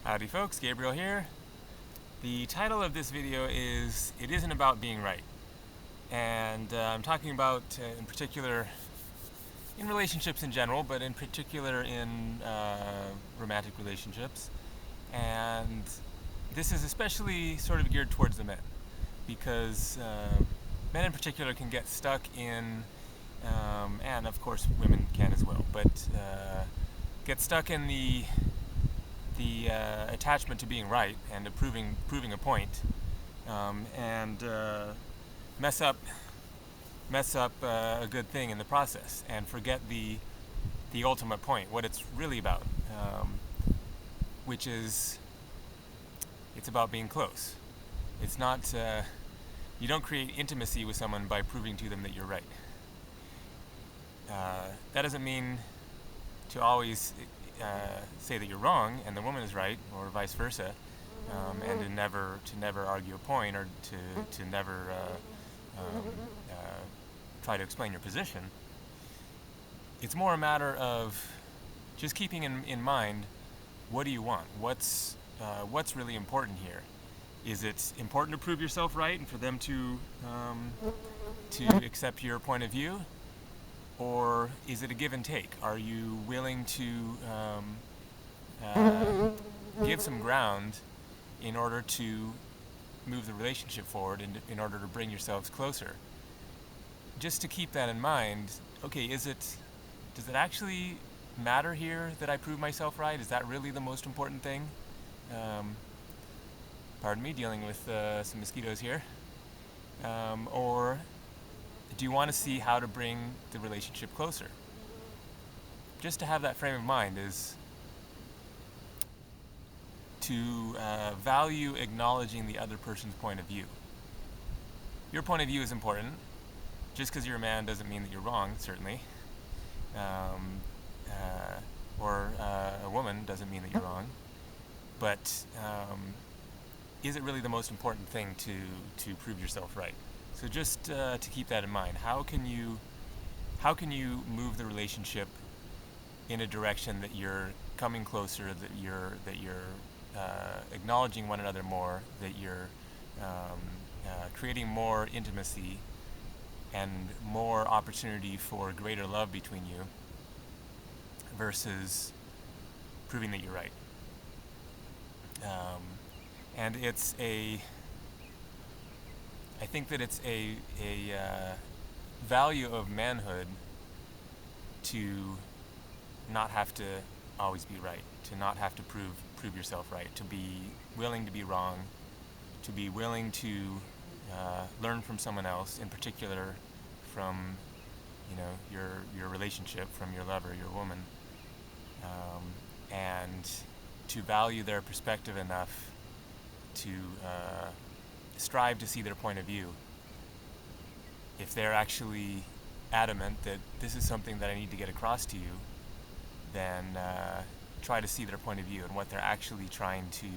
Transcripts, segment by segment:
Howdy folks, Gabriel here. The title of this video is It Isn't About Being Right. And I'm talking about, in particular, in relationships in general, but in particular in romantic relationships. And this is especially sort of geared towards the men, because men in particular can get stuck in, and of course women can as well, but get stuck in the attachment to being right and to proving a point, and mess up a good thing in the process and forget the ultimate point, what it's really about, which is it's about being close. It's not you don't create intimacy with someone by proving to them that you're right. That doesn't mean to always say that you're wrong and the woman is right, or vice versa, and to never argue a point, or to never try to explain your position. It's more a matter of just keeping in mind, what do you want? What's really important here? Is it important to prove yourself right and for them to accept your point of view? Or is it a give and take? Are you willing to give some ground in order to move the relationship forward, and in order to bring yourselves closer? Just to keep that in mind, okay, does it actually matter here that I prove myself right? Is that really the most important thing? Pardon me, dealing with some mosquitoes here. Or do you want to see how to bring the relationship closer? Just to have that frame of mind is to value acknowledging the other person's point of view. Your point of view is important. Just because you're a man doesn't mean that you're wrong, certainly. Or a woman doesn't mean that you're wrong. But is it really the most important thing to prove yourself right? So just to keep that in mind, how can you move the relationship in a direction that you're coming closer, that you're acknowledging one another more, that you're creating more intimacy and more opportunity for greater love between you, versus proving that you're right. And I think that it's a value of manhood to not have to always be right, to not have to prove yourself right, to be willing to be wrong, to be willing to learn from someone else, in particular from your relationship, from your lover, your woman, and to value their perspective enough to strive to see their point of view. If they're actually adamant that this is something that I need to get across to you, then try to see their point of view and what they're actually trying to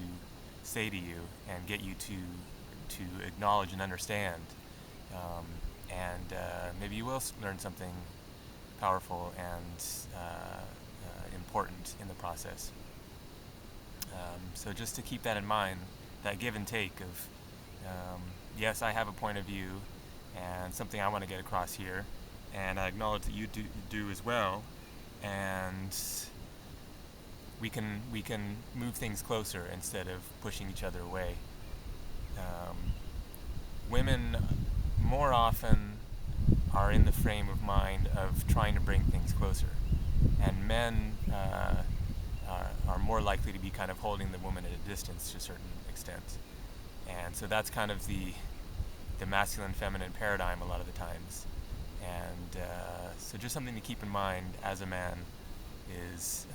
say to you, and get you to acknowledge and understand. And maybe you will learn something powerful and important in the process. So just to keep that in mind, that give and take of, yes, I have a point of view and something I want to get across here, and I acknowledge that you do as well, and we can move things closer instead of pushing each other away. Women more often are in the frame of mind of trying to bring things closer, and men are more likely to be kind of holding the woman at a distance to a certain extent. And so that's kind of the masculine-feminine paradigm a lot of the times. And so just something to keep in mind as a man is,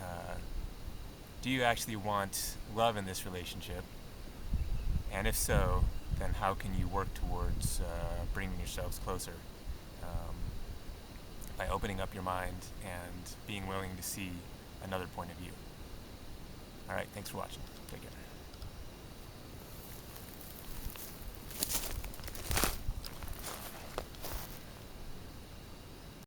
do you actually want love in this relationship? And if so, then how can you work towards bringing yourselves closer? By opening up your mind and being willing to see another point of view. All right, thanks for watching. Take care.